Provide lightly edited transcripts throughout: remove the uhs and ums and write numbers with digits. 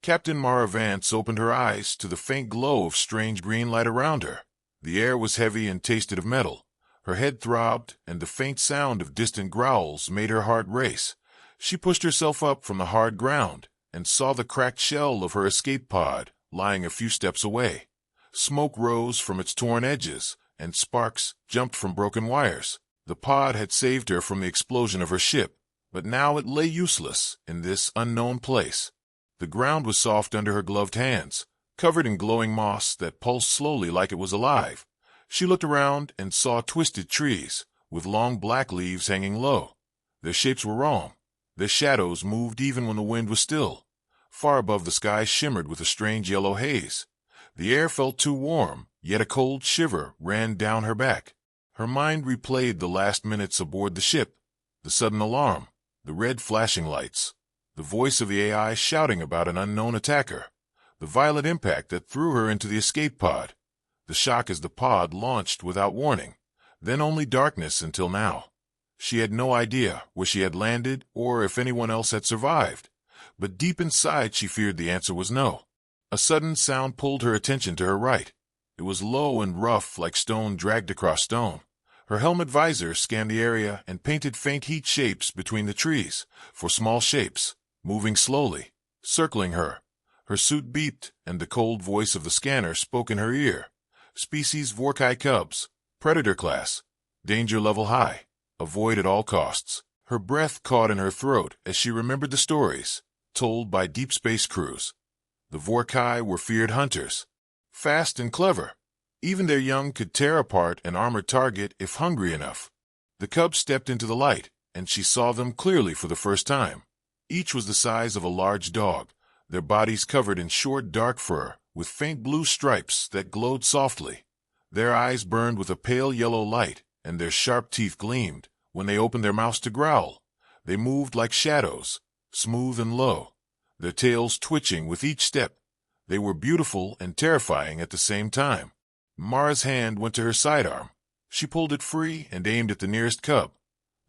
Captain Mara Vance opened her eyes to the faint glow of strange green light around her. The air was heavy and tasted of metal. Her head throbbed, and the faint sound of distant growls made her heart race. She pushed herself up from the hard ground and saw the cracked shell of her escape pod lying a few steps away. Smoke rose from its torn edges, and sparks jumped from broken wires. The pod had saved her from the explosion of her ship, but now it lay useless in this unknown place. The ground was soft under her gloved hands, covered in glowing moss that pulsed slowly like it was alive. She looked around and saw twisted trees, with long black leaves hanging low. Their shapes were wrong. Their shadows moved even when the wind was still. Far above, the sky shimmered with a strange yellow haze. The air felt too warm, yet a cold shiver ran down her back. Her mind replayed the last minutes aboard the ship, the sudden alarm, the red flashing lights, the voice of the AI shouting about an unknown attacker, the violent impact that threw her into the escape pod, the shock as the pod launched without warning, then only darkness until now. She had no idea where she had landed or if anyone else had survived, but deep inside she feared the answer was no. A sudden sound pulled her attention to her right. It was low and rough like stone dragged across stone. Her helmet visor scanned the area and painted faint heat shapes between the trees, for small shapes, moving slowly, circling her. Her suit beeped, and the cold voice of the scanner spoke in her ear. Species Vorkai cubs, Predator class, danger level high, avoid at all costs. Her breath caught in her throat as she remembered the stories told by deep space crews. The Vorkai were feared hunters, fast and clever. Even their young could tear apart an armored target if hungry enough. The cubs stepped into the light, and she saw them clearly for the first time. Each was the size of a large dog, their bodies covered in short dark fur with faint blue stripes that glowed softly. Their eyes burned with a pale yellow light, and their sharp teeth gleamed when they opened their mouths to growl. They moved like shadows, smooth and low, their tails twitching with each step. They were beautiful and terrifying at the same time. Mara's hand went to her sidearm. She pulled it free and aimed at the nearest cub.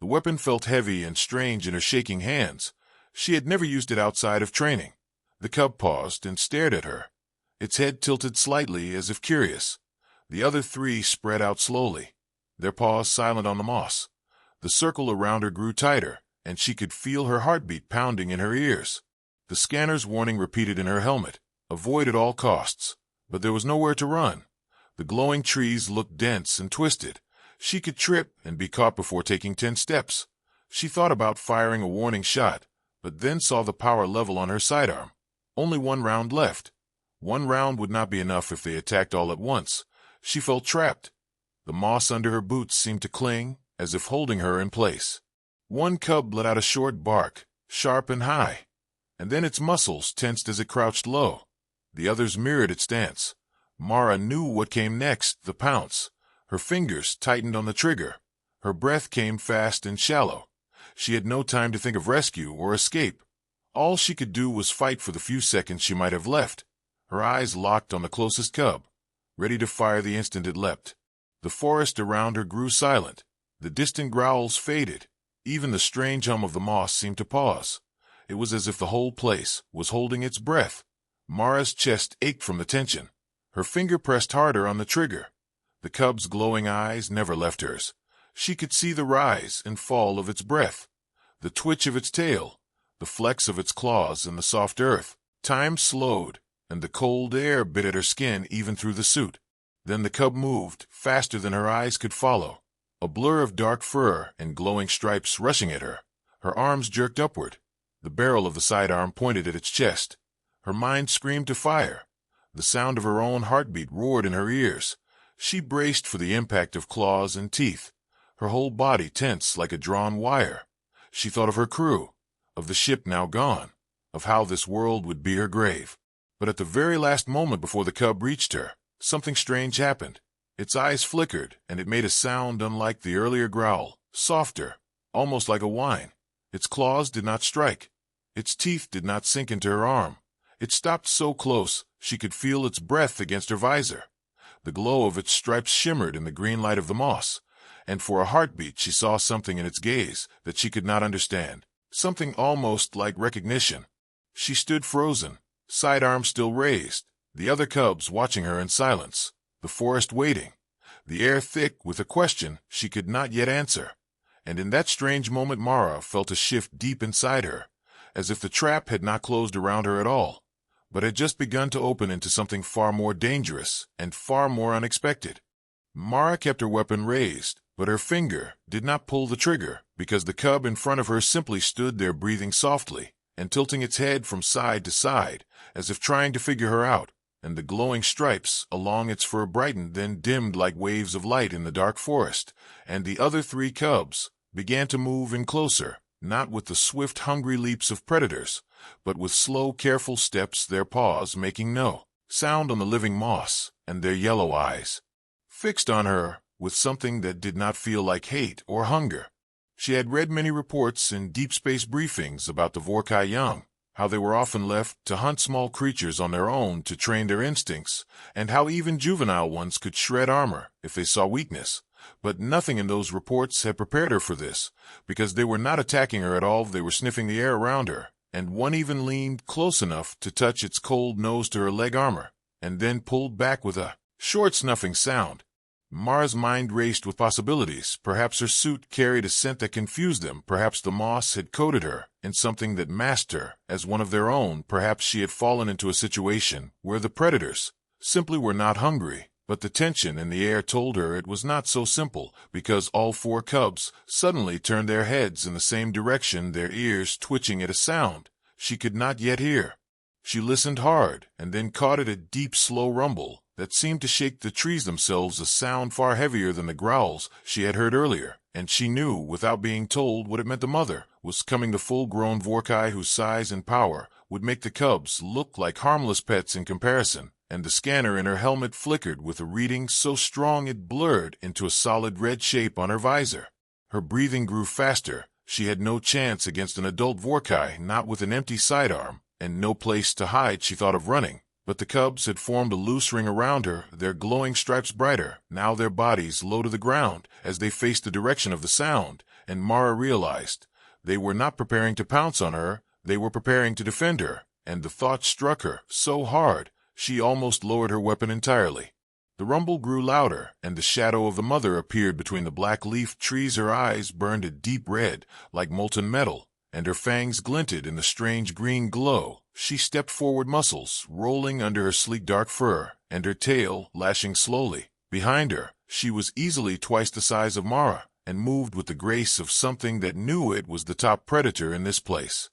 The weapon felt heavy and strange in her shaking hands. She had never used it outside of training. The cub paused and stared at her, its head tilted slightly as if curious. The other three spread out slowly, their paws silent on the moss. The circle around her grew tighter, and she could feel her heartbeat pounding in her ears. The scanner's warning repeated in her helmet, avoid at all costs, but there was nowhere to run. The glowing trees looked dense and twisted. She could trip and be caught before taking 10 steps. She thought about firing a warning shot, but then saw the power level on her sidearm. Only 1 round left. 1 round would not be enough if they attacked all at once. She felt trapped. The moss under her boots seemed to cling, as if holding her in place. One cub let out a short bark, sharp and high, and then its muscles tensed as it crouched low. The others mirrored its dance. Mara knew what came next, the pounce. Her fingers tightened on the trigger. Her breath came fast and shallow. She had no time to think of rescue or escape. All she could do was fight for the few seconds she might have left. Her eyes locked on the closest cub, ready to fire the instant it leapt. The forest around her grew silent. The distant growls faded. Even the strange hum of the moss seemed to pause. It was as if the whole place was holding its breath. Mara's chest ached from the tension. Her finger pressed harder on the trigger. The cub's glowing eyes never left hers. She could see the rise and fall of its breath, the twitch of its tail, the flecks of its claws in the soft earth. Time slowed, and the cold air bit at her skin even through the suit. Then the cub moved, faster than her eyes could follow, a blur of dark fur and glowing stripes rushing at her. Her arms jerked upward. The barrel of the sidearm pointed at its chest. Her mind screamed to fire. The sound of her own heartbeat roared in her ears. She braced for the impact of claws and teeth, her whole body tense like a drawn wire. She thought of her crew, of the ship now gone, of how this world would be her grave. But at the very last moment before the cub reached her, something strange happened. Its eyes flickered, and it made a sound unlike the earlier growl, softer, almost like a whine. Its claws did not strike. Its teeth did not sink into her arm. It stopped so close she could feel its breath against her visor. The glow of its stripes shimmered in the green light of the moss, and for a heartbeat she saw something in its gaze that she could not understand, something almost like recognition. She stood frozen, sidearm still raised, the other cubs watching her in silence, the forest waiting, the air thick with a question she could not yet answer. And in that strange moment Mara felt a shift deep inside her, as if the trap had not closed around her at all, but had just begun to open into something far more dangerous and far more unexpected. Mara kept her weapon raised, but her finger did not pull the trigger, because the cub in front of her simply stood there breathing softly and tilting its head from side to side, as if trying to figure her out, and the glowing stripes along its fur brightened, then dimmed like waves of light in the dark forest, and the other 3 cubs began to move in closer, not with the swift, hungry leaps of predators, but with slow, careful steps, their paws making no sound on the living moss, and their yellow eyes fixed on her with something that did not feel like hate or hunger. She had read many reports in deep space briefings about the Vorkai young, how they were often left to hunt small creatures on their own to train their instincts, and how even juvenile ones could shred armor if they saw weakness. But nothing in those reports had prepared her for this, because they were not attacking her at all. They were sniffing the air around her, and one even leaned close enough to touch its cold nose to her leg armor, and then pulled back with a short snuffing sound. Mara's mind raced with possibilities. Perhaps her suit carried a scent that confused them. Perhaps the moss had coated her in something that masked her as one of their own. Perhaps she had fallen into a situation where the predators simply were not hungry. But the tension in the air told her it was not so simple, because all 4 cubs suddenly turned their heads in the same direction, their ears twitching at a sound she could not yet hear. She listened hard, and then caught at a deep, slow rumble that seemed to shake the trees themselves, a sound far heavier than the growls she had heard earlier, and she knew, without being told, what it meant. The mother was coming, the full-grown Vorkai whose size and power would make the cubs look like harmless pets in comparison, and the scanner in her helmet flickered with a reading so strong it blurred into a solid red shape on her visor. Her breathing grew faster. She had no chance against an adult Vorkai, not with an empty sidearm, and no place to hide. She thought of running, but the cubs had formed a loose ring around her, their glowing stripes brighter, now their bodies low to the ground as they faced the direction of the sound, and Mara realized they were not preparing to pounce on her, they were preparing to defend her, and the thought struck her so hard she almost lowered her weapon entirely. The rumble grew louder, and the shadow of the mother appeared between the black-leafed trees. Her eyes burned a deep red, like molten metal, and her fangs glinted in the strange green glow. She stepped forward, muscles rolling under her sleek dark fur, and her tail lashing slowly. Behind her, she was easily twice the size of Mara, and moved with the grace of something that knew it was the top predator in this place.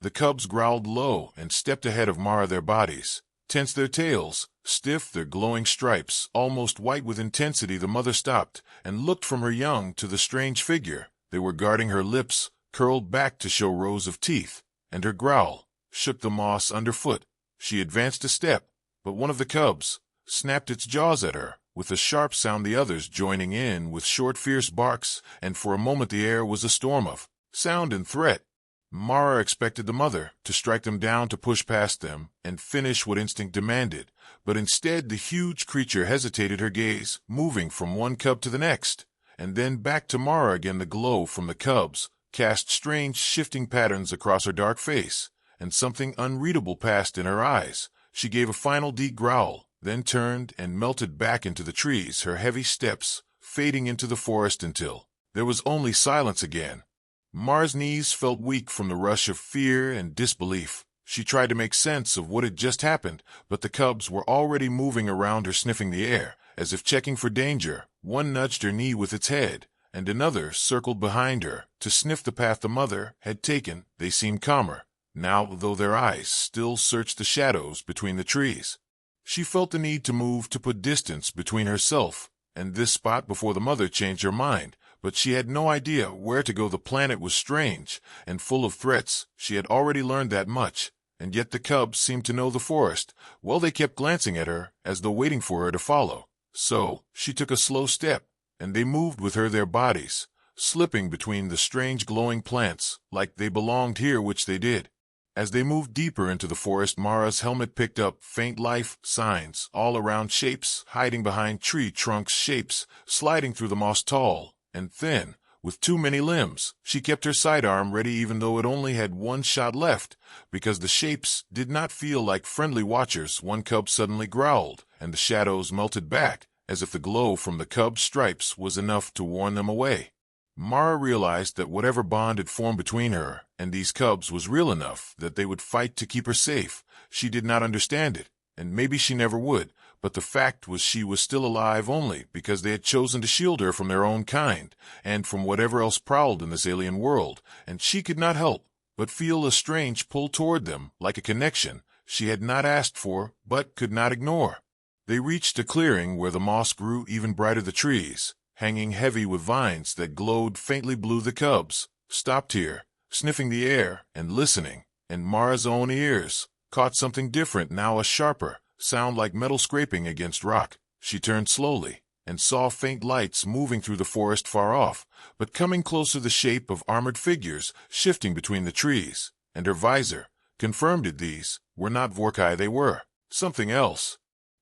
The cubs growled low and stepped ahead of Mara, their bodies tense, their tails stiff, their glowing stripes almost white with intensity. The mother stopped and looked from her young to the strange figure they were guarding. Her lips curled back to show rows of teeth, and her growl shook the moss underfoot. She advanced a step, but one of the cubs snapped its jaws at her with a sharp sound, the others joining in with short, fierce barks, and for a moment the air was a storm of sound and threat. Mara expected the mother to strike them down, to push past them and finish what instinct demanded, but instead the huge creature hesitated, her gaze moving from one cub to the next, and then back to Mara again. The glow from the cubs cast strange, shifting patterns across her dark face, and something unreadable passed in her eyes. She gave a final deep growl, then turned and melted back into the trees, her heavy steps fading into the forest until there was only silence again. Mara's knees felt weak from the rush of fear and disbelief. She tried to make sense of what had just happened, but the cubs were already moving around her, sniffing the air, as if checking for danger. One nudged her knee with its head, and another circled behind her to sniff the path the mother had taken. They seemed calmer now, though their eyes still searched the shadows between the trees. She felt the need to move, to put distance between herself and this spot before the mother changed her mind, but she had no idea where to go. The planet was strange and full of threats. She had already learned that much, and yet the cubs seemed to know the forest. Well, they kept glancing at her as though waiting for her to follow. So she took a slow step, and they moved with her, their bodies slipping between the strange glowing plants like they belonged here, which they did. As they moved deeper into the forest, Mara's helmet picked up faint life signs all around, shapes hiding behind tree trunks, shapes sliding through the moss, tall and thin, With too many limbs, she kept her sidearm ready even though it only had one shot left, because the shapes did not feel like friendly watchers. One cub suddenly growled, and the shadows melted back, as if the glow from the cub's stripes was enough to warn them away. Mara realized that whatever bond had formed between her and these cubs was real enough that they would fight to keep her safe. She did not understand it, and maybe she never would, but the fact was she was still alive only because they had chosen to shield her from their own kind and from whatever else prowled in this alien world, and she could not help but feel a strange pull toward them, like a connection she had not asked for but could not ignore. They reached a clearing where the moss grew even brighter. The trees, hanging heavy with vines that glowed faintly blue. The cubs stopped here, sniffing the air and listening, and Mara's own ears caught something different now, a sharper sound like metal scraping against rock. She turned slowly and saw faint lights moving through the forest far off, but coming closer, the shape of armored figures shifting between the trees, and her visor confirmed it. These were not Vorkai, they were something else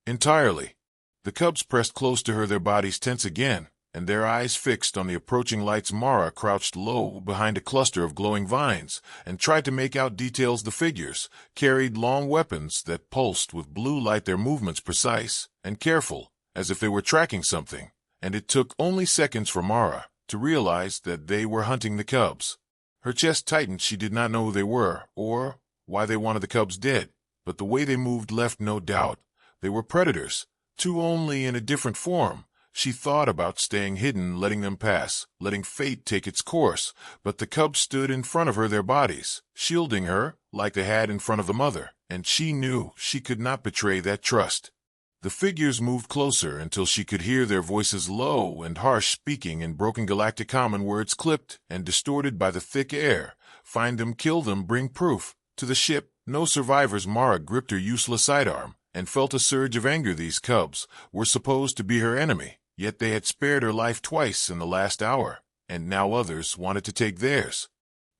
entirely. The cubs pressed close to her, their bodies tense again, and their eyes fixed on the approaching lights. Mara crouched low behind a cluster of glowing vines and tried to make out details. The figures carried long weapons that pulsed with blue light, their movements precise and careful, as if they were tracking something, and it took only seconds for Mara to realize that they were hunting the cubs. Her chest tightened. She did not know who they were or why they wanted the cubs dead, but the way they moved left no doubt. They were predators, two only in a different form. She thought about staying hidden, letting them pass, letting fate take its course, but the cubs stood in front of her, their bodies shielding her like they had in front of the mother, and she knew she could not betray that trust. The figures moved closer until she could hear their voices, low and harsh, speaking in broken galactic common words clipped and distorted by the thick air. Find them, kill them, bring proof to the ship. No survivors. Mara gripped her useless sidearm and felt a surge of anger. These cubs were supposed to be her enemy, yet they had spared her life twice in the last hour, and now others wanted to take theirs.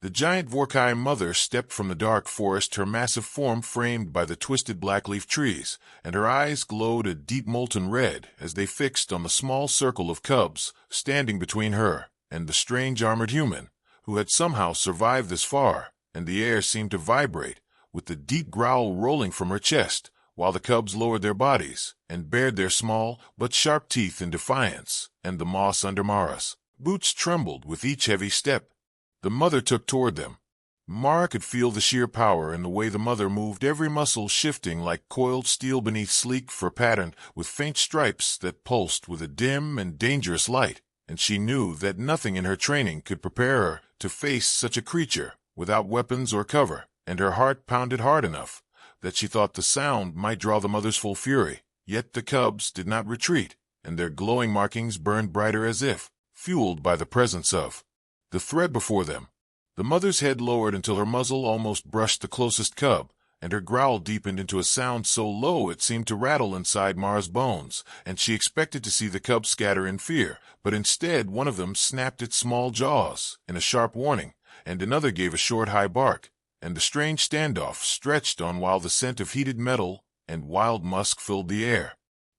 The giant Vorkai mother stepped from the dark forest, her massive form framed by the twisted blackleaf trees, and her eyes glowed a deep molten red as they fixed on the small circle of cubs standing between her and the strange armored human who had somehow survived this far, and the air seemed to vibrate with the deep growl rolling from her chest, while the cubs lowered their bodies and bared their small but sharp teeth in defiance, and the moss under Mara's boots trembled with each heavy step. The mother took toward them. Mara could feel the sheer power in the way the mother moved, every muscle shifting like coiled steel beneath sleek fur patterned with faint stripes that pulsed with a dim and dangerous light, and she knew that nothing in her training could prepare her to face such a creature without weapons or cover, and her heart pounded hard enough that she thought the sound might draw the mother's full fury. Yet the cubs did not retreat, and their glowing markings burned brighter, as if fueled by the presence of the threat before them. The mother's head lowered until her muzzle almost brushed the closest cub, and her growl deepened into a sound so low it seemed to rattle inside Mara's bones, and she expected to see the cubs scatter in fear, but instead one of them snapped its small jaws in a sharp warning, and another gave a short high bark, and the strange standoff stretched on while the scent of heated metal and wild musk filled the air.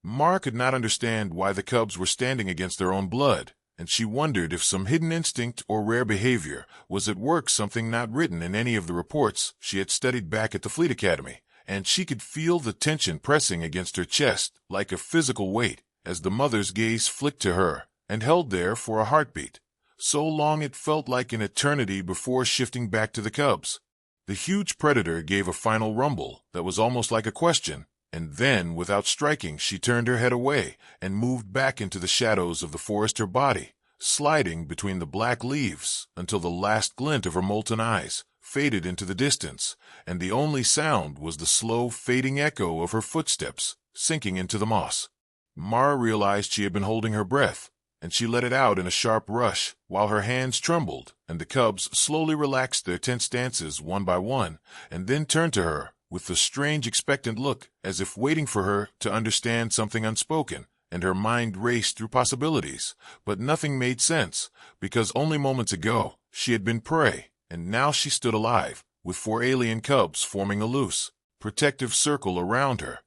Mara could not understand why the cubs were standing against their own blood, and she wondered if some hidden instinct or rare behavior was at work, something not written in any of the reports she had studied back at the Fleet Academy, and she could feel the tension pressing against her chest like a physical weight as the mother's gaze flicked to her and held there for a heartbeat. So long it felt like an eternity before shifting back to the cubs. The huge predator gave a final rumble that was almost like a question, and then, without striking, she turned her head away and moved back into the shadows of the forest, her body sliding between the black leaves until the last glint of her molten eyes faded into the distance, and the only sound was the slow, fading echo of her footsteps sinking into the moss. Mara realized she had been holding her breath, and she let it out in a sharp rush, while her hands trembled, and the cubs slowly relaxed their tense stances one by one, and then turned to her with a strange expectant look, as if waiting for her to understand something unspoken, and her mind raced through possibilities, but nothing made sense, because only moments ago she had been prey, and now she stood alive, with 4 alien cubs forming a loose, protective circle around her.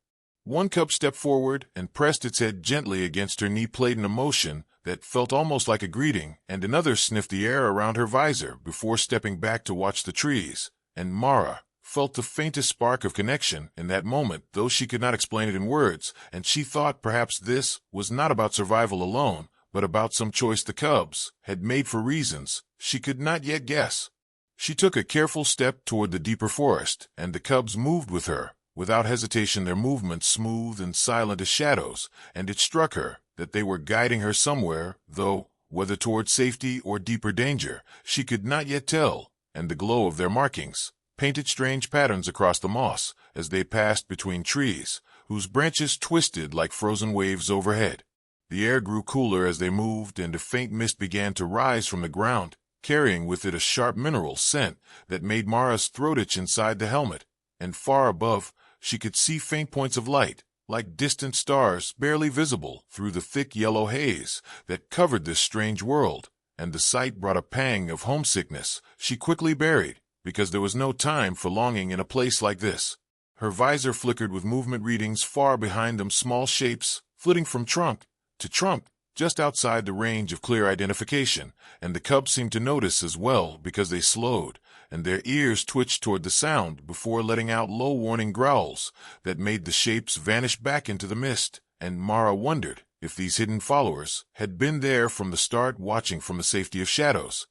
One cub stepped forward and pressed its head gently against her knee plate in a motion that felt almost like a greeting, and another sniffed the air around her visor before stepping back to watch the trees, and Mara felt the faintest spark of connection in that moment, though she could not explain it in words, and she thought perhaps this was not about survival alone, but about some choice the cubs had made for reasons she could not yet guess. She took a careful step toward the deeper forest, and the cubs moved with her. Without hesitation, their movements smooth and silent as shadows, and it struck her that they were guiding her somewhere, though whether toward safety or deeper danger, she could not yet tell, and the glow of their markings painted strange patterns across the moss as they passed between trees, whose branches twisted like frozen waves overhead. The air grew cooler as they moved, and a faint mist began to rise from the ground, carrying with it a sharp mineral scent that made Mara's throat itch inside the helmet, and far above she could see faint points of light, like distant stars barely visible through the thick yellow haze that covered this strange world, and the sight brought a pang of homesickness she quickly buried, because there was no time for longing in a place like this. Her visor flickered with movement readings far behind them, small shapes flitting from trunk to trunk, just outside the range of clear identification, and the cubs seemed to notice as well because they slowed, and their ears twitched toward the sound before letting out low warning growls that made the shapes vanish back into the mist, and Mara wondered if these hidden followers had been there from the start, watching from the safety of shadows.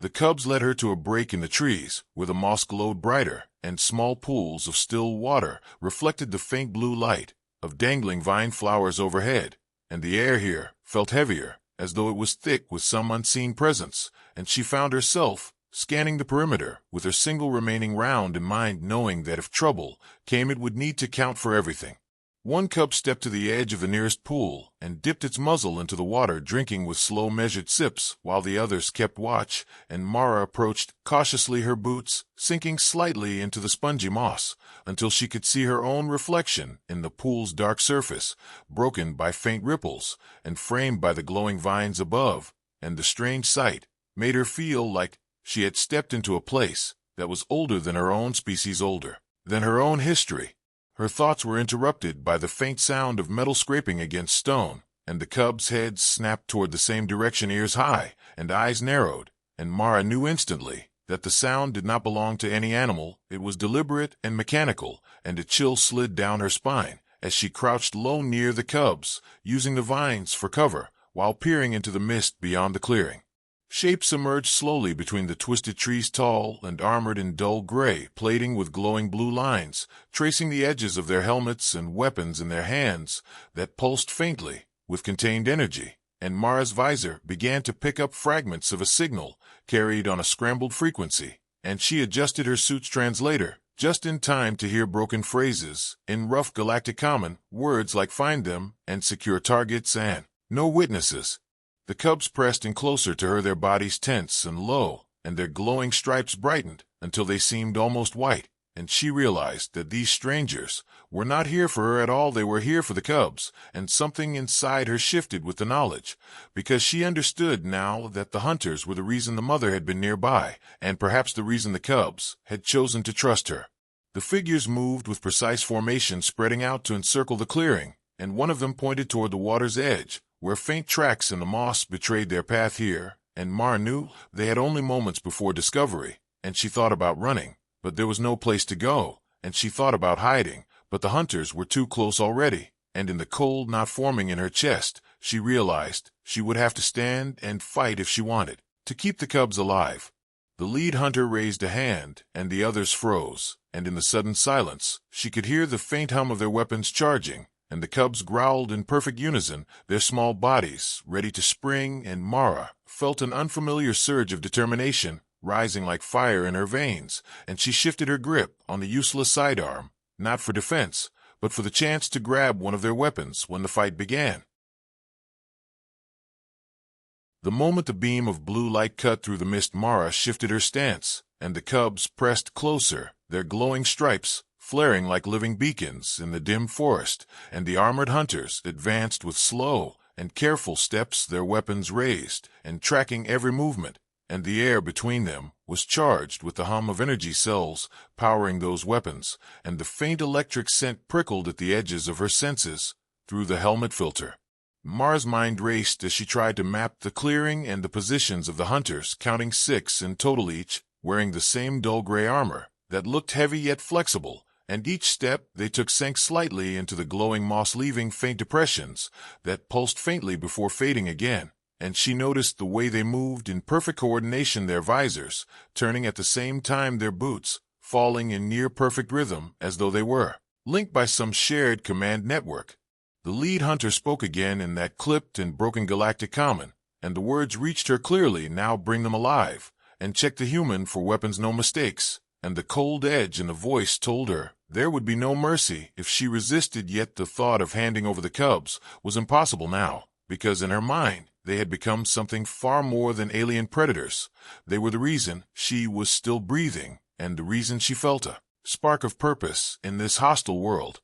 The cubs led her to a break in the trees, where the moss glowed brighter, and small pools of still water reflected the faint blue light of dangling vine flowers overhead, and the air here felt heavier, as though it was thick with some unseen presence, and she found herself scanning the perimeter with her single remaining round in mind, knowing that if trouble came it would need to count for everything. One cub stepped to the edge of the nearest pool and dipped its muzzle into the water, drinking with slow measured sips, while the others kept watch, and Mara approached cautiously, her boots sinking slightly into the spongy moss, until she could see her own reflection in the pool's dark surface, broken by faint ripples and framed by the glowing vines above, and the strange sight made her feel like she had stepped into a place that was older than her own species, older than her own history. Her thoughts were interrupted by the faint sound of metal scraping against stone, and the cubs' heads snapped toward the same direction, ears high and eyes narrowed, and Mara knew instantly that the sound did not belong to any animal. It was deliberate and mechanical, and a chill slid down her spine as she crouched low near the cubs, using the vines for cover while peering into the mist beyond the clearing. Shapes emerged slowly between the twisted trees, tall and armored in dull gray plating with glowing blue lines, tracing the edges of their helmets, and weapons in their hands that pulsed faintly with contained energy, and Mara's visor began to pick up fragments of a signal carried on a scrambled frequency, and she adjusted her suit's translator just in time to hear broken phrases in rough galactic common, words like find them and secure targets and no witnesses. The cubs pressed in closer to her, their bodies tense and low, and their glowing stripes brightened until they seemed almost white, and she realized that these strangers were not here for her at all. They were here for the cubs, and something inside her shifted with the knowledge, because she understood now that the hunters were the reason the mother had been nearby, and perhaps the reason the cubs had chosen to trust her. The figures moved with precise formation, spreading out to encircle the clearing, and one of them pointed toward the water's edge, where faint tracks in the moss betrayed their path here, and Mara knew they had only moments before discovery, and she thought about running, but there was no place to go, and she thought about hiding, but the hunters were too close already, and in the cold not forming in her chest, she realized she would have to stand and fight if she wanted to keep the cubs alive. The lead hunter raised a hand, and the others froze, and in the sudden silence she could hear the faint hum of their weapons charging, and the cubs growled in perfect unison, their small bodies ready to spring, and Mara felt an unfamiliar surge of determination rising like fire in her veins, and she shifted her grip on the useless sidearm, not for defense, but for the chance to grab one of their weapons when the fight began. The moment the beam of blue light cut through the mist, Mara shifted her stance, and the cubs pressed closer, their glowing stripes flaring like living beacons in the dim forest, and the armored hunters advanced with slow and careful steps, their weapons raised and tracking every movement, and the air between them was charged with the hum of energy cells powering those weapons, and the faint electric scent prickled at the edges of her senses through the helmet filter. Mara's mind raced as she tried to map the clearing and the positions of the hunters, counting 6 in total, each wearing the same dull gray armor that looked heavy yet flexible, and each step they took sank slightly into the glowing moss, leaving faint depressions that pulsed faintly before fading again. And she noticed the way they moved in perfect coordination, their visors turning at the same time, their boots falling in near-perfect rhythm, as though they were linked by some shared command network. The lead hunter spoke again in that clipped and broken galactic common, and the words reached her clearly. "Now bring them alive, and check the human for weapons, no mistakes." And the cold edge in the voice told her there would be no mercy if she resisted, yet the thought of handing over the cubs was impossible now, because in her mind they had become something far more than alien predators. They were the reason she was still breathing, and the reason she felt a spark of purpose in this hostile world.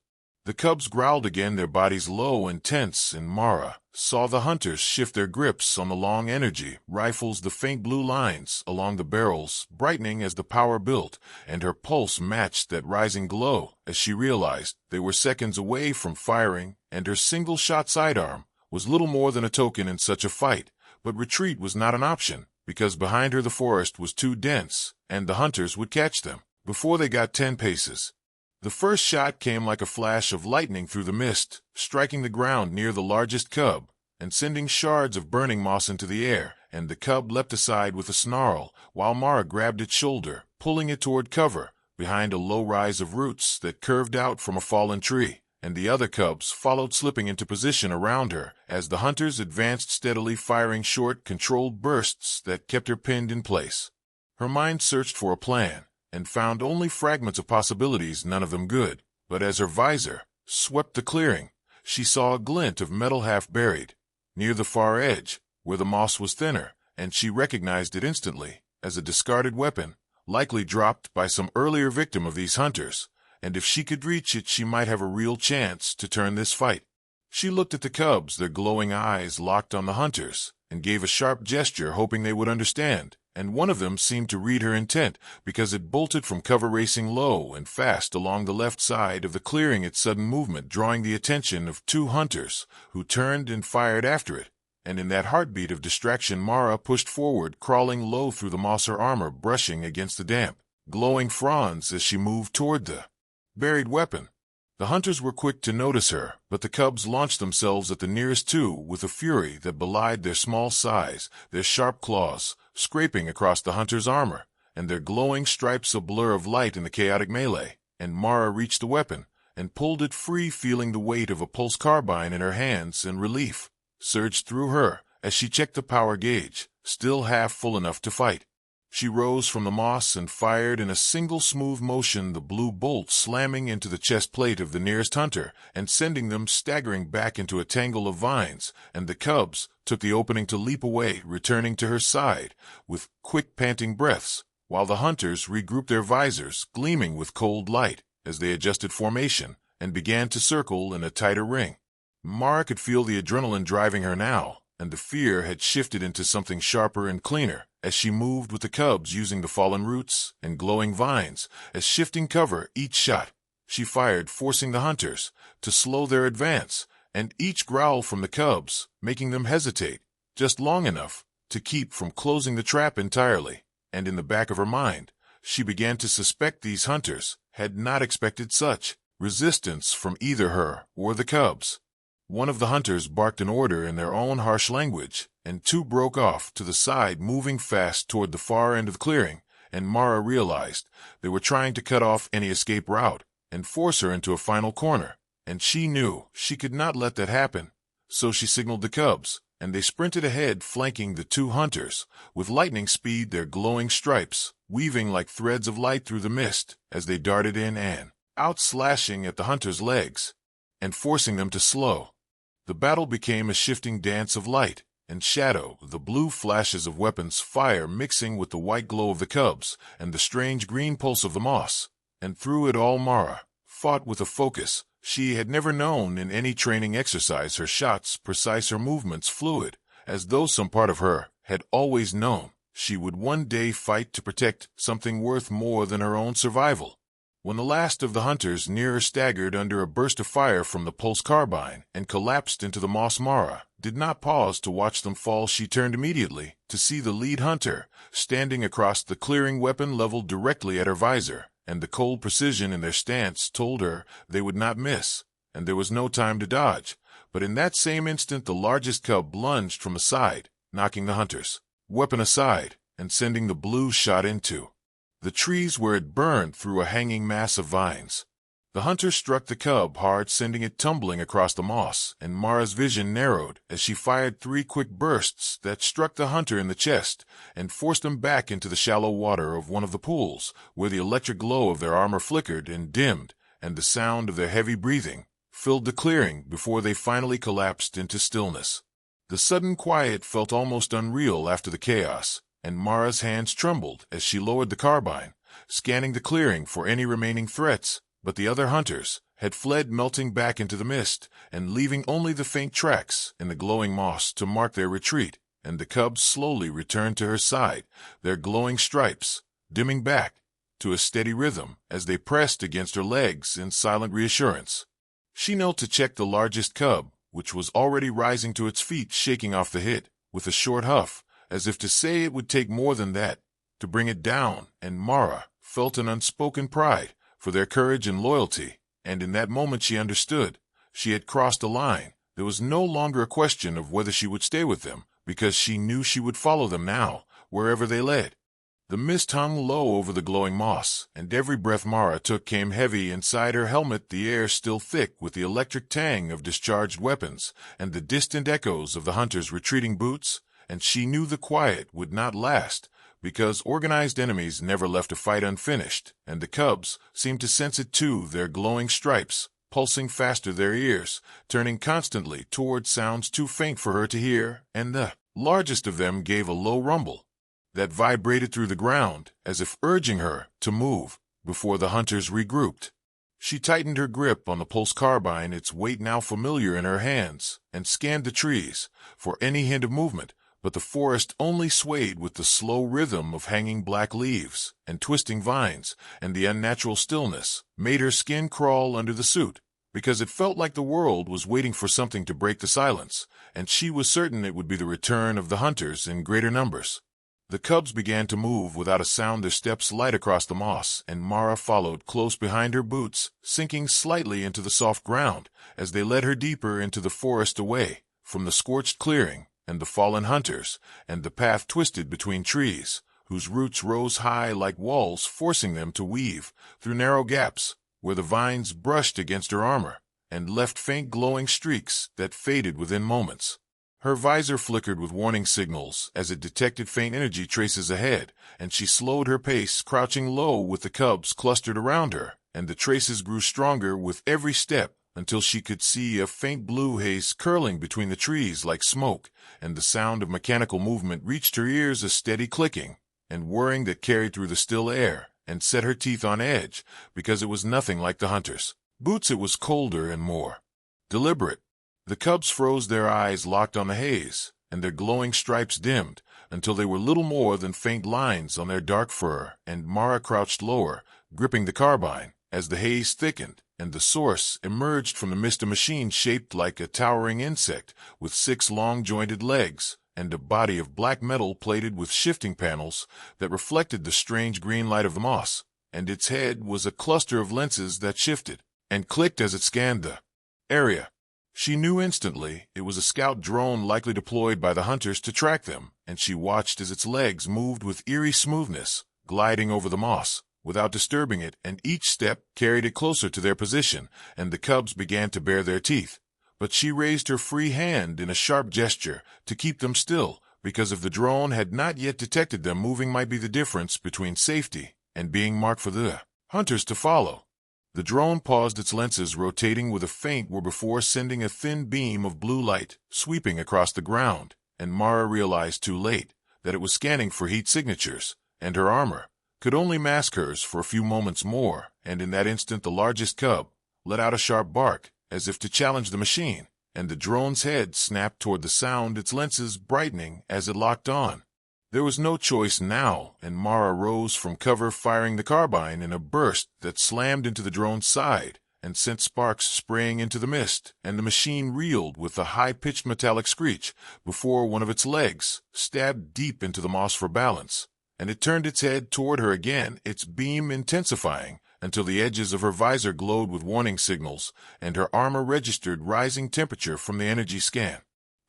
The cubs growled again, their bodies low and tense, and Mara saw the hunters shift their grips on the long energy rifles, the faint blue lines along the barrels brightening as the power built, and her pulse matched that rising glow as she realized they were seconds away from firing, and her single-shot sidearm was little more than a token in such a fight. But retreat was not an option, because behind her the forest was too dense, and the hunters would catch them before they got 10 paces. The first shot came like a flash of lightning through the mist, striking the ground near the largest cub and sending shards of burning moss into the air, and the cub leapt aside with a snarl, while Mara grabbed its shoulder, pulling it toward cover behind a low rise of roots that curved out from a fallen tree, and the other cubs followed, slipping into position around her as the hunters advanced steadily, firing short, controlled bursts that kept her pinned in place. Her mind searched for a plan, and found only fragments of possibilities, none of them good. But as her visor swept the clearing, she saw a glint of metal half buried near the far edge, where the moss was thinner, and she recognized it instantly as a discarded weapon, likely dropped by some earlier victim of these hunters, and if she could reach it she might have a real chance to turn this fight. She looked at the cubs, their glowing eyes locked on the hunters, and gave a sharp gesture, hoping they would understand. And one of them seemed to read her intent, because it bolted from cover, racing low and fast along the left side of the clearing, its sudden movement drawing the attention of 2 hunters, who turned and fired after it. And in that heartbeat of distraction Mara pushed forward, crawling low through the moss, her armor brushing against the damp, glowing fronds as she moved toward the buried weapon. The hunters were quick to notice her, but the cubs launched themselves at the nearest 2 with a fury that belied their small size, their sharp claws scraping across the hunter's armor, and their glowing stripes a blur of light in the chaotic melee. And Mara reached the weapon and pulled it free, feeling the weight of a pulse carbine in her hands, and relief surged through her as she checked the power gauge, still half full enough to fight. She rose from the moss and fired in a single smooth motion, the blue bolt slamming into the chest plate of the nearest hunter and sending them staggering back into a tangle of vines, and the cubs took the opening to leap away, returning to her side with quick panting breaths, while the hunters regrouped, their visors gleaming with cold light as they adjusted formation and began to circle in a tighter ring. Mara could feel the adrenaline driving her now, and the fear had shifted into something sharper and cleaner as she moved with the cubs, using the fallen roots and glowing vines as shifting cover. Each shot she fired forcing the hunters to slow their advance, and each growl from the cubs making them hesitate just long enough to keep from closing the trap entirely. And in the back of her mind, she began to suspect these hunters had not expected such resistance from either her or the cubs. One of the hunters barked an order in their own harsh language, and 2 broke off to the side, moving fast toward the far end of the clearing, and Mara realized they were trying to cut off any escape route and force her into a final corner, and she knew she could not let that happen. So she signaled the cubs, and they sprinted ahead, flanking the 2 hunters with lightning speed, their glowing stripes weaving like threads of light through the mist as they darted in and out, slashing at the hunters' legs and forcing them to slow. The battle became a shifting dance of light and shadow, the blue flashes of weapons' fire mixing with the white glow of the cubs and the strange green pulse of the moss. And through it all Mara fought with a focus she had never known in any training exercise, her shots precise, her movements fluid, as though some part of her had always known she would one day fight to protect something worth more than her own survival. When the last of the hunters near her staggered under a burst of fire from the pulse carbine and collapsed into the moss, Mara did not pause to watch them fall. She turned immediately to see the lead hunter standing across the clearing, weapon leveled directly at her visor, and the cold precision in their stance told her they would not miss, and there was no time to dodge. But in that same instant the largest cub lunged from the side, knocking the hunter's weapon aside and sending the blue shot into the trees where it burned through a hanging mass of vines. The hunter struck the cub hard, sending it tumbling across the moss, and Mara's vision narrowed as she fired 3 quick bursts that struck the hunter in the chest and forced him back into the shallow water of one of the pools, where the electric glow of their armor flickered and dimmed, and the sound of their heavy breathing filled the clearing before they finally collapsed into stillness. The sudden quiet felt almost unreal after the chaos, and Mara's hands trembled as she lowered the carbine, scanning the clearing for any remaining threats. But the other hunters had fled, melting back into the mist and leaving only the faint tracks in the glowing moss to mark their retreat, and the cubs slowly returned to her side, their glowing stripes dimming back to a steady rhythm as they pressed against her legs in silent reassurance. She knelt to check the largest cub, which was already rising to its feet, shaking off the hit with a short huff, as if to say it would take more than that to bring it down, and Mara felt an unspoken pride for their courage and loyalty, and in that moment she understood. She had crossed a line. There was no longer a question of whether she would stay with them, because she knew she would follow them now, wherever they led. The mist hung low over the glowing moss, and every breath Mara took came heavy inside her helmet, the air still thick with the electric tang of discharged weapons and the distant echoes of the hunters' retreating boots, and she knew the quiet would not last, because organized enemies never left a fight unfinished, and the cubs seemed to sense it too, their glowing stripes pulsing faster, their ears turning constantly toward sounds too faint for her to hear, and the largest of them gave a low rumble that vibrated through the ground as if urging her to move before the hunters regrouped. She tightened her grip on the pulse carbine, its weight now familiar in her hands, and scanned the trees for any hint of movement, but the forest only swayed with the slow rhythm of hanging black leaves and twisting vines, and the unnatural stillness made her skin crawl under the suit, because it felt like the world was waiting for something to break the silence, and she was certain it would be the return of the hunters in greater numbers. The cubs began to move without a sound, their steps light across the moss, and Mara followed close behind, her boots sinking slightly into the soft ground as they led her deeper into the forest, away from the scorched clearing and the fallen hunters, and the path twisted between trees whose roots rose high like walls, forcing them to weave through narrow gaps where the vines brushed against her armor and left faint glowing streaks that faded within moments. Her visor flickered with warning signals as it detected faint energy traces ahead, and she slowed her pace, crouching low with the cubs clustered around her, and the traces grew stronger with every step until she could see a faint blue haze curling between the trees like smoke, and the sound of mechanical movement reached her ears, a steady clicking and whirring that carried through the still air and set her teeth on edge, because it was nothing like the hunters' boots. It was colder and more deliberate. The cubs froze, their eyes locked on the haze, and their glowing stripes dimmed until they were little more than faint lines on their dark fur, and Mara crouched lower, gripping the carbine, as the haze thickened and the source emerged from the mist, a machine shaped like a towering insect with 6 long-jointed legs and a body of black metal plated with shifting panels that reflected the strange green light of the moss, and its head was a cluster of lenses that shifted and clicked as it scanned the area. She knew instantly it was a scout drone likely deployed by the hunters to track them, and she watched as its legs moved with eerie smoothness, gliding over the moss without disturbing it, and each step carried it closer to their position, and the cubs began to bare their teeth. But she raised her free hand in a sharp gesture to keep them still, because if the drone had not yet detected them moving, might be the difference between safety and being marked for the hunters to follow. The drone paused, its lenses rotating with a feint were before sending a thin beam of blue light sweeping across the ground, and Mara realized too late that it was scanning for heat signatures, and her armor could only mask hers for a few moments more, and in that instant the largest cub let out a sharp bark as if to challenge the machine, and the drone's head snapped toward the sound, its lenses brightening as it locked on. There was no choice now, and Mara rose from cover, firing the carbine in a burst that slammed into the drone's side and sent sparks spraying into the mist, and the machine reeled with a high-pitched metallic screech before one of its legs stabbed deep into the moss for balance, and it turned its head toward her again, its beam intensifying until the edges of her visor glowed with warning signals, and her armor registered rising temperature from the energy scan.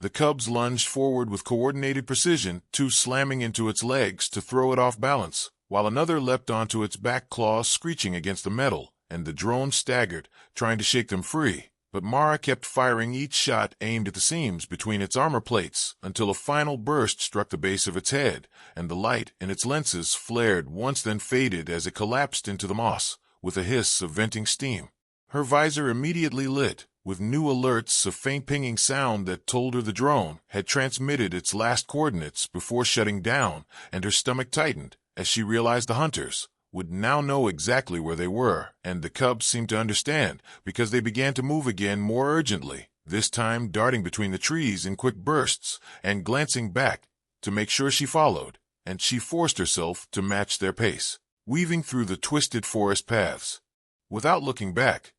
The cubs lunged forward with coordinated precision, two slamming into its legs to throw it off balance, while another leapt onto its back claws screeching against the metal, and the drone staggered, trying to shake them free. But Mara kept firing, each shot aimed at the seams between its armor plates, until a final burst struck the base of its head, and the light in its lenses flared once, then faded as it collapsed into the moss, with a hiss of venting steam. Her visor immediately lit, with new alerts, a faint pinging sound that told her the drone had transmitted its last coordinates before shutting down, and her stomach tightened as she realized the hunters would now know exactly where they were, and the cubs seemed to understand because they began to move again more urgently, this time darting between the trees in quick bursts and glancing back to make sure she followed, and she forced herself to match their pace, weaving through the twisted forest paths. Without looking back,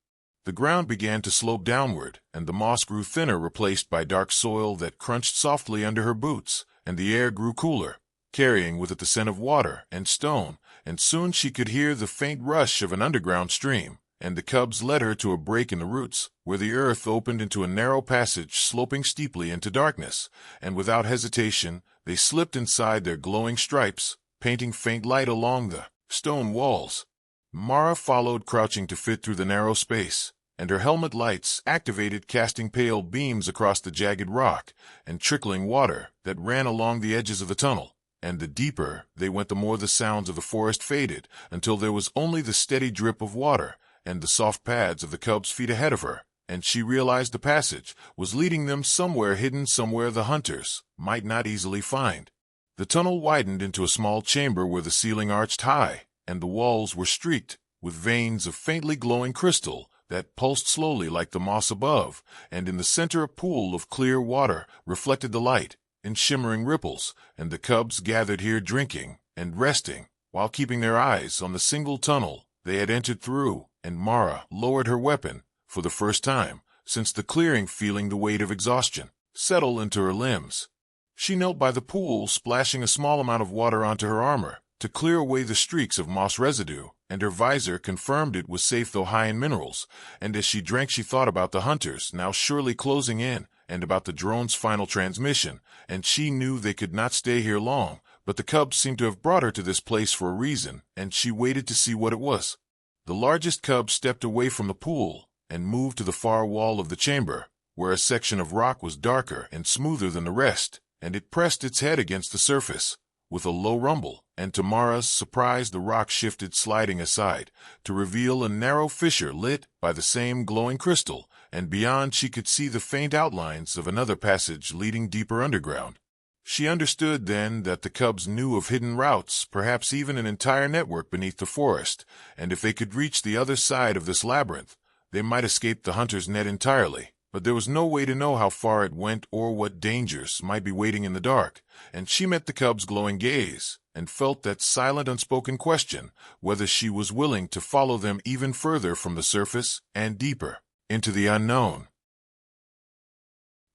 the ground began to slope downward, and the moss grew thinner, replaced by dark soil that crunched softly under her boots, and the air grew cooler, carrying with it the scent of water and stone, and soon she could hear the faint rush of an underground stream, and the cubs led her to a break in the roots, where the earth opened into a narrow passage sloping steeply into darkness, and without hesitation they slipped inside, their glowing stripes painting faint light along the stone walls. Mara followed, crouching to fit through the narrow space, and her helmet lights activated, casting pale beams across the jagged rock and trickling water that ran along the edges of the tunnel. And the deeper they went, the more the sounds of the forest faded, until there was only the steady drip of water and the soft pads of the cubs' feet ahead of her, and she realized the passage was leading them somewhere hidden, somewhere the hunters might not easily find. The tunnel widened into a small chamber where the ceiling arched high, and the walls were streaked with veins of faintly glowing crystal that pulsed slowly like the moss above, and in the center a pool of clear water reflected the light in shimmering ripples, and the cubs gathered here drinking and resting, while keeping their eyes on the single tunnel they had entered through, and Mara lowered her weapon for the first time since the clearing, feeling the weight of exhaustion settle into her limbs. She knelt by the pool, splashing a small amount of water onto her armor to clear away the streaks of moss residue, and her visor confirmed it was safe though high in minerals, and as she drank she thought about the hunters now surely closing in, and about the drone's final transmission, and she knew they could not stay here long, but the cubs seemed to have brought her to this place for a reason, and she waited to see what it was. The largest cub stepped away from the pool and moved to the far wall of the chamber, where a section of rock was darker and smoother than the rest, and it pressed its head against the surface with a low rumble, and to Mara's surprise the rock shifted, sliding aside to reveal a narrow fissure lit by the same glowing crystal, and beyond she could see the faint outlines of another passage leading deeper underground. She understood then that the cubs knew of hidden routes, perhaps even an entire network beneath the forest, and if they could reach the other side of this labyrinth, they might escape the hunter's net entirely. But there was no way to know how far it went or what dangers might be waiting in the dark, and she met the cub's glowing gaze and felt that silent, unspoken question whether she was willing to follow them even further from the surface and deeper into the unknown.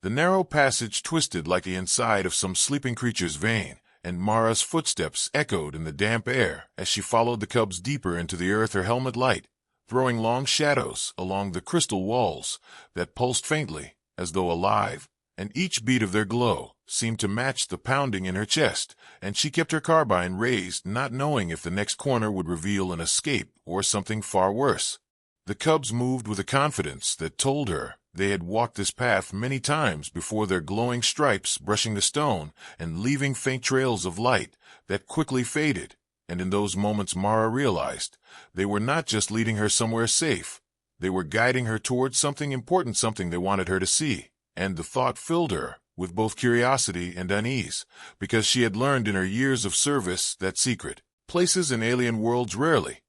The narrow passage twisted like the inside of some sleeping creature's vein, and Mara's footsteps echoed in the damp air as she followed the cubs deeper into the earth, her helmet light throwing long shadows along the crystal walls that pulsed faintly, as though alive, and each beat of their glow seemed to match the pounding in her chest, and she kept her carbine raised, not knowing if the next corner would reveal an escape or something far worse. The cubs moved with a confidence that told her they had walked this path many times before, their glowing stripes brushing the stone and leaving faint trails of light that quickly faded. And in those moments Mara realized they were not just leading her somewhere safe, they were guiding her towards something important, something they wanted her to see, and the thought filled her with both curiosity and unease, because she had learned in her years of service that secret places in alien worlds rarely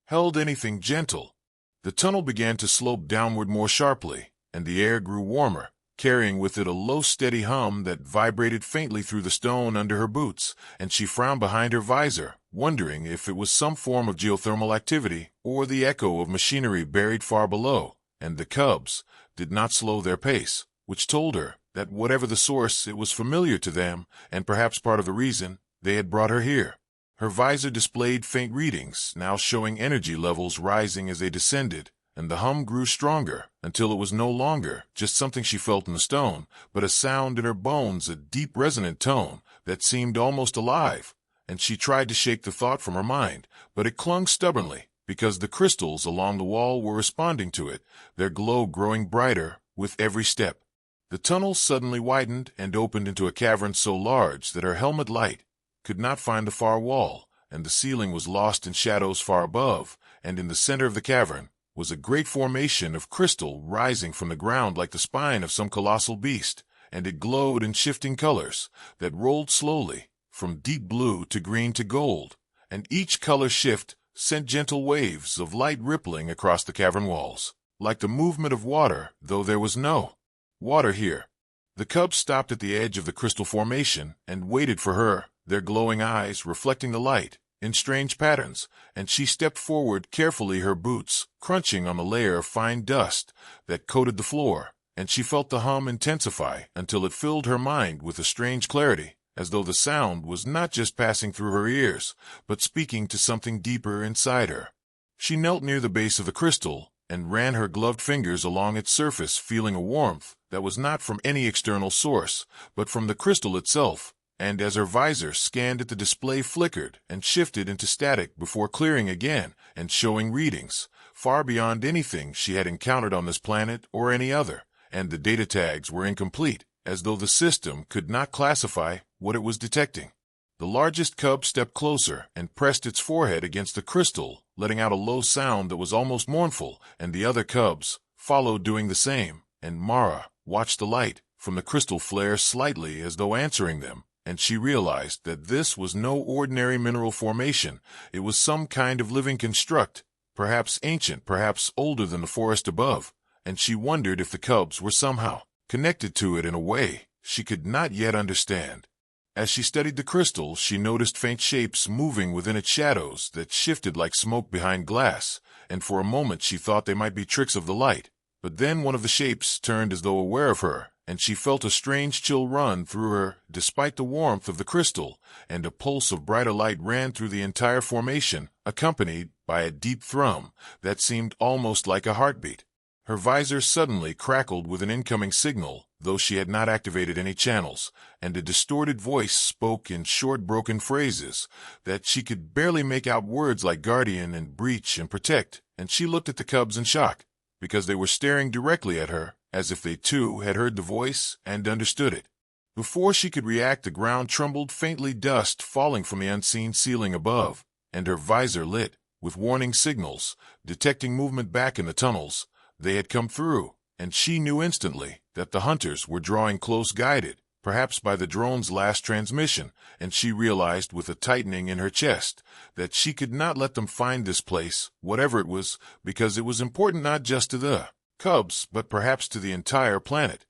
held anything gentle. The tunnel began to slope downward more sharply, and the air grew warmer, carrying with it a low steady hum that vibrated faintly through the stone under her boots, and she frowned behind her visor, wondering if it was some form of geothermal activity or the echo of machinery buried far below. And the cubs did not slow their pace, which told her that whatever the source, it was familiar to them, and perhaps part of the reason they had brought her here. Her visor displayed faint readings, now showing energy levels rising as they descended, and the hum grew stronger until it was no longer just something she felt in the stone, but a sound in her bones, a deep resonant tone that seemed almost alive. And she tried to shake the thought from her mind, but it clung stubbornly, because the crystals along the wall were responding to it, their glow growing brighter with every step. The tunnel suddenly widened and opened into a cavern so large that her helmet light could not find the far wall, and the ceiling was lost in shadows far above, and in the center of the cavern was a great formation of crystal rising from the ground like the spine of some colossal beast, and it glowed in shifting colors that rolled slowly from deep blue to green to gold, and each color shift sent gentle waves of light rippling across the cavern walls, like the movement of water, though there was no water here. The cubs stopped at the edge of the crystal formation and waited for her, their glowing eyes reflecting the light in strange patterns, and she stepped forward carefully, her boots crunching on the layer of fine dust that coated the floor, and she felt the hum intensify until it filled her mind with a strange clarity, as though the sound was not just passing through her ears, but speaking to something deeper inside her. She knelt near the base of the crystal and ran her gloved fingers along its surface, feeling a warmth that was not from any external source, but from the crystal itself, and as her visor scanned it, the display flickered and shifted into static before clearing again and showing readings far beyond anything she had encountered on this planet or any other, and the data tags were incomplete, as though the system could not classify what it was detecting. The largest cub stepped closer and pressed its forehead against the crystal, letting out a low sound that was almost mournful, and the other cubs followed doing the same, and Mara watched the light from the crystal flare slightly as though answering them, and she realized that this was no ordinary mineral formation. It was some kind of living construct, perhaps ancient, perhaps older than the forest above, and she wondered if the cubs were somehow connected to it in a way she could not yet understand. As she studied the crystal, she noticed faint shapes moving within its shadows that shifted like smoke behind glass, and for a moment she thought they might be tricks of the light. But then one of the shapes turned as though aware of her, and she felt a strange chill run through her despite the warmth of the crystal, and a pulse of brighter light ran through the entire formation, accompanied by a deep thrum that seemed almost like a heartbeat. Her visor suddenly crackled with an incoming signal, though she had not activated any channels, and a distorted voice spoke in short broken phrases that she could barely make out, words like guardian and breach and protect, and she looked at the cubs in shock, because they were staring directly at her, as if they too had heard the voice and understood it. Before she could react, the ground trembled faintly, dust falling from the unseen ceiling above, and her visor lit with warning signals, detecting movement back in the tunnels they had come through, and she knew instantly that the hunters were drawing close, guided, perhaps by the drone's last transmission, and she realized with a tightening in her chest that she could not let them find this place, whatever it was, because it was important not just to the cubs, but perhaps to the entire planet.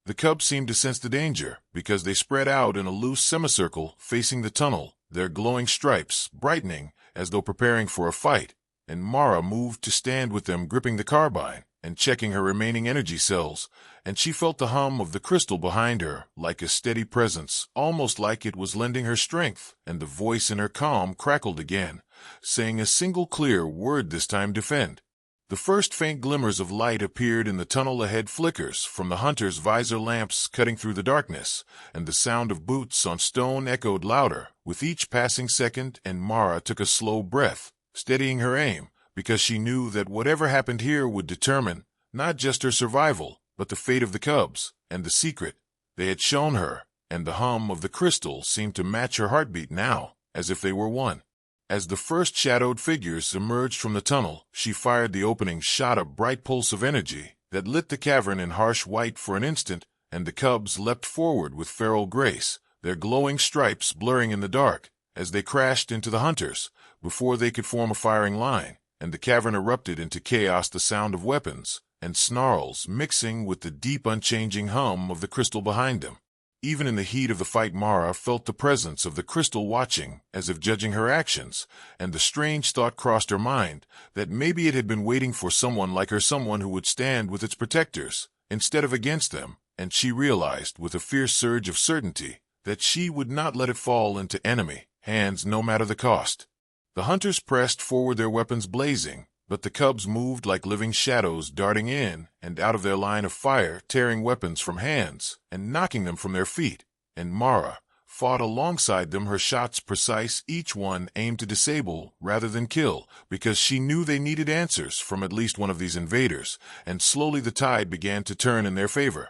The cubs seemed to sense the danger, because they spread out in a loose semicircle facing the tunnel, their glowing stripes brightening as though preparing for a fight, and Mara moved to stand with them, gripping the carbine and checking her remaining energy cells, and she felt the hum of the crystal behind her like a steady presence, almost like it was lending her strength, and the voice in her calm crackled again, saying a single clear word this time: defend. The first faint glimmers of light appeared in the tunnel ahead, flickers from the hunter's visor lamps cutting through the darkness, and the sound of boots on stone echoed louder with each passing second, and Mara took a slow breath, steadying her aim, because she knew that whatever happened here would determine not just her survival, but the fate of the cubs, and the secret they had shown her, and the hum of the crystal seemed to match her heartbeat now, as if they were one. As the first shadowed figures emerged from the tunnel, she fired the opening shot, a bright pulse of energy that lit the cavern in harsh white for an instant, and the cubs leapt forward with feral grace, their glowing stripes blurring in the dark, as they crashed into the hunters, before they could form a firing line, and the cavern erupted into chaos, the sound of weapons and snarls mixing with the deep unchanging hum of the crystal behind them. Even in the heat of the fight, Mara felt the presence of the crystal watching, as if judging her actions, and the strange thought crossed her mind that maybe it had been waiting for someone like her, someone who would stand with its protectors, instead of against them, and she realized with a fierce surge of certainty that she would not let it fall into enemy hands no matter the cost. The hunters pressed forward, their weapons blazing, but the cubs moved like living shadows, darting in and out of their line of fire, tearing weapons from hands and knocking them from their feet. And Mara fought alongside them, her shots precise, each one aimed to disable rather than kill, because she knew they needed answers from at least one of these invaders, and slowly the tide began to turn in their favor.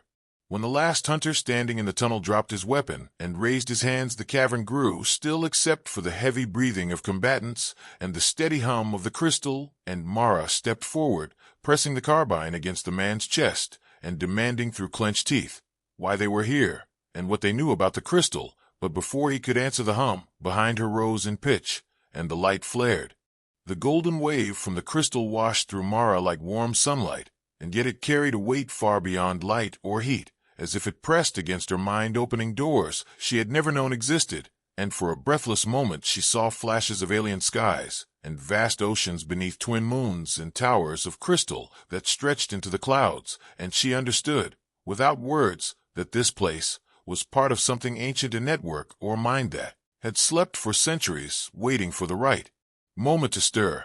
When the last hunter standing in the tunnel dropped his weapon and raised his hands, the cavern grew still except for the heavy breathing of combatants and the steady hum of the crystal, and Mara stepped forward, pressing the carbine against the man's chest and demanding through clenched teeth why they were here and what they knew about the crystal. But before he could answer, the hum behind her rose in pitch, and the light flared. The golden wave from the crystal washed through Mara like warm sunlight, and yet it carried a weight far beyond light or heat, as if it pressed against her mind, opening doors she had never known existed, and for a breathless moment she saw flashes of alien skies and vast oceans beneath twin moons and towers of crystal that stretched into the clouds, and she understood, without words, that this place was part of something ancient, a network or mind that had slept for centuries, waiting for the right moment to stir.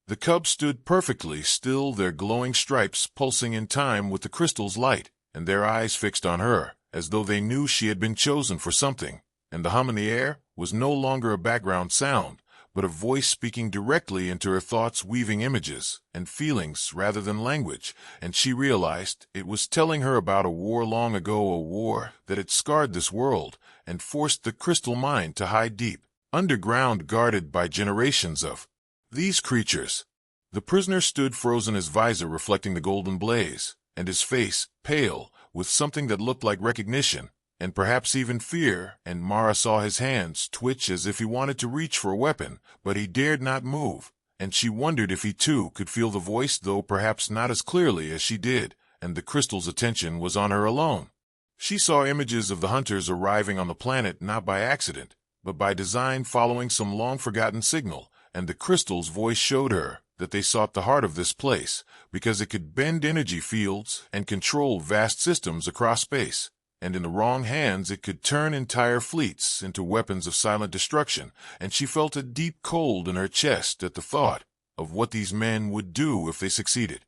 The cubs stood perfectly still, their glowing stripes pulsing in time with the crystal's light, and their eyes fixed on her, as though they knew she had been chosen for something. And the hum in the air was no longer a background sound, but a voice speaking directly into her thoughts, weaving images and feelings rather than language, and she realized it was telling her about a war long ago, a war that had scarred this world and forced the crystal mind to hide deep underground, guarded by generations of these creatures. The prisoner stood frozen, his visor reflecting the golden blaze, and his face pale with something that looked like recognition, and perhaps even fear, and Mara saw his hands twitch as if he wanted to reach for a weapon, but he dared not move, and she wondered if he too could feel the voice, though perhaps not as clearly as she did, and the crystal's attention was on her alone. She saw images of the hunters arriving on the planet not by accident, but by design, following some long-forgotten signal, and the crystal's voice showed her that they sought the heart of this place because it could bend energy fields and control vast systems across space, and in the wrong hands it could turn entire fleets into weapons of silent destruction, and she felt a deep cold in her chest at the thought of what these men would do if they succeeded.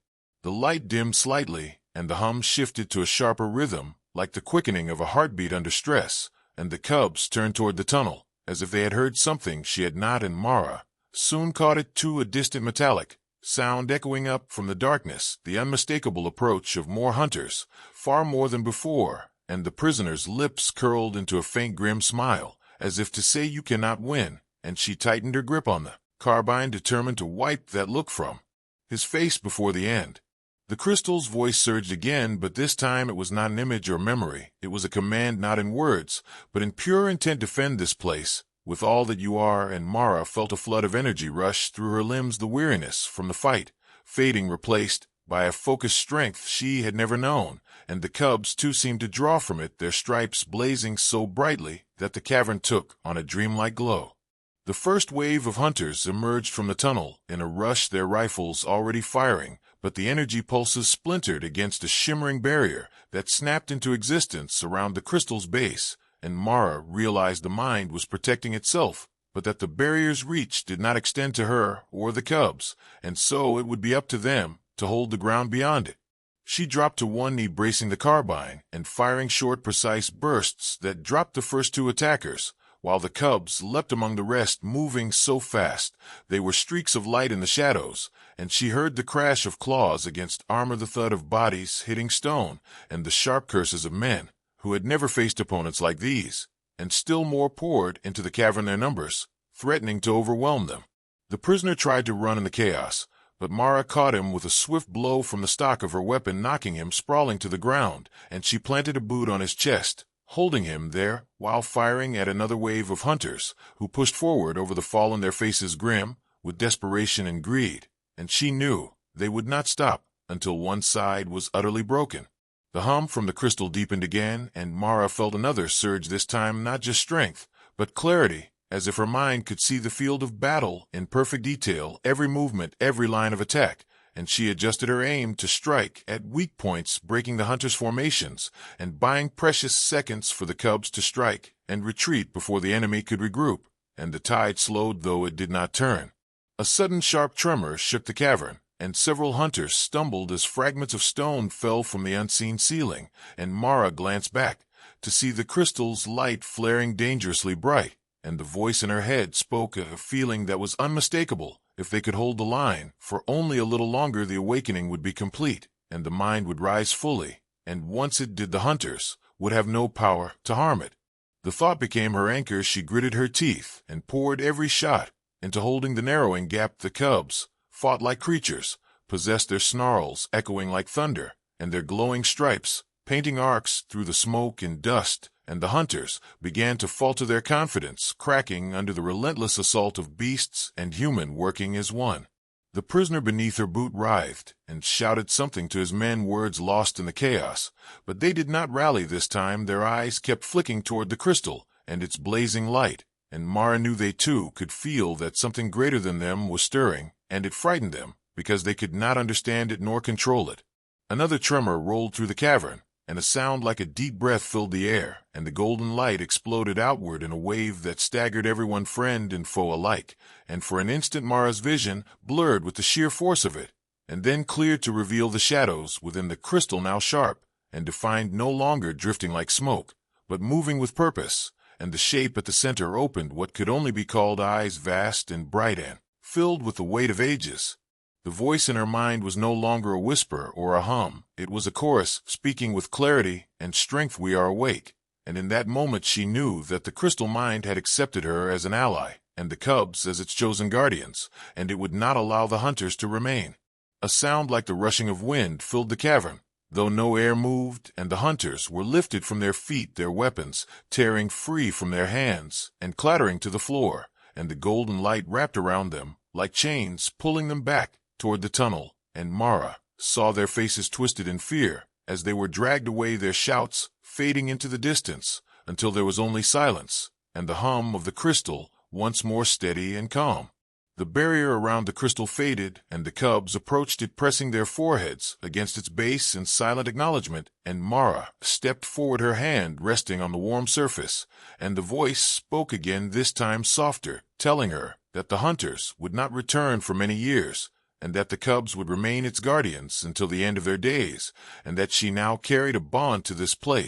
The light dimmed slightly, and the hum shifted to a sharper rhythm, like the quickening of a heartbeat under stress, and the cubs turned toward the tunnel, as if they had heard something she had not, and Mara soon caught it too, a distant metallic sound echoing up from the darkness, the unmistakable approach of more hunters, far more than before, and the prisoner's lips curled into a faint grim smile, as if to say, "You cannot win," and she tightened her grip on the carbine, determined to wipe that look from his face before the end. The crystal's voice surged again, but this time it was not an image or memory. It was a command, not in words, but in pure intent. Defend this place with all that you are, and Mara felt a flood of energy rush through her limbs, the weariness from the fight fading, replaced by a focused strength she had never known, and the cubs too seemed to draw from it, their stripes blazing so brightly that the cavern took on a dreamlike glow. The first wave of hunters emerged from the tunnel in a rush, their rifles already firing, but the energy pulses splintered against a shimmering barrier that snapped into existence around the crystal's base, and Mara realized the mind was protecting itself, but that the barrier's reach did not extend to her or the cubs, and so it would be up to them to hold the ground beyond it. She dropped to one knee, bracing the carbine and firing short, precise bursts that dropped the first two attackers, while the cubs leapt among the rest, moving so fast they were streaks of light in the shadows, and she heard the crash of claws against armor, the thud of bodies hitting stone, and the sharp curses of men who had never faced opponents like these, and still more poured into the cavern, their numbers threatening to overwhelm them. The prisoner tried to run in the chaos, but Mara caught him with a swift blow from the stock of her weapon, knocking him sprawling to the ground, and she planted a boot on his chest, holding him there while firing at another wave of hunters who pushed forward over the fallen, their faces grim with desperation and greed, and she knew they would not stop until one side was utterly broken. The hum from the crystal deepened again, and Mara felt another surge, this time not just strength, but clarity, as if her mind could see the field of battle in perfect detail, every movement, every line of attack, and she adjusted her aim to strike at weak points, breaking the hunters' formations, and buying precious seconds for the cubs to strike and retreat before the enemy could regroup, and the tide slowed, though it did not turn. A sudden sharp tremor shook the cavern, and several hunters stumbled as fragments of stone fell from the unseen ceiling, and Mara glanced back to see the crystal's light flaring dangerously bright, and the voice in her head spoke a feeling that was unmistakable. If they could hold the line, for only a little longer the awakening would be complete, and the mind would rise fully, and once it did, the hunters would have no power to harm it. The thought became her anchor. She gritted her teeth and poured every shot into holding the narrowing gap. The cubs fought like creatures, possessed, their snarls echoing like thunder, and their glowing stripes painting arcs through the smoke and dust, and the hunters began to falter, their confidence cracking under the relentless assault of beasts and human working as one. The prisoner beneath her boot writhed and shouted something to his men, words lost in the chaos, but they did not rally this time. Their eyes kept flicking toward the crystal and its blazing light, and Mara knew they too could feel that something greater than them was stirring, and it frightened them because they could not understand it nor control it. Another tremor rolled through the cavern, and a sound like a deep breath filled the air, and the golden light exploded outward in a wave that staggered everyone, friend and foe alike, and for an instant Mara's vision blurred with the sheer force of it, and then cleared to reveal the shadows within the crystal, now sharp and defined, no longer drifting like smoke, but moving with purpose, and the shape at the center opened what could only be called eyes, vast and bright and filled with the weight of ages. The voice in her mind was no longer a whisper or a hum. It was a chorus, speaking with clarity and strength. We are awake. And in that moment she knew that the crystal mind had accepted her as an ally, and the cubs as its chosen guardians, and it would not allow the hunters to remain. A sound like the rushing of wind filled the cavern, though no air moved, and the hunters were lifted from their feet, their weapons tearing free from their hands and clattering to the floor, and the golden light wrapped around them like chains, pulling them back toward the tunnel, and Mara saw their faces twisted in fear as they were dragged away, their shouts fading into the distance until there was only silence and the hum of the crystal once more steady and calm. The barrier around the crystal faded, and the cubs approached it, pressing their foreheads against its base in silent acknowledgement, and Mara stepped forward, her hand resting on the warm surface, and the voice spoke again, this time softer, telling her that the hunters would not return for many years, and that the cubs would remain its guardians until the end of their days, and that she now carried a bond to this place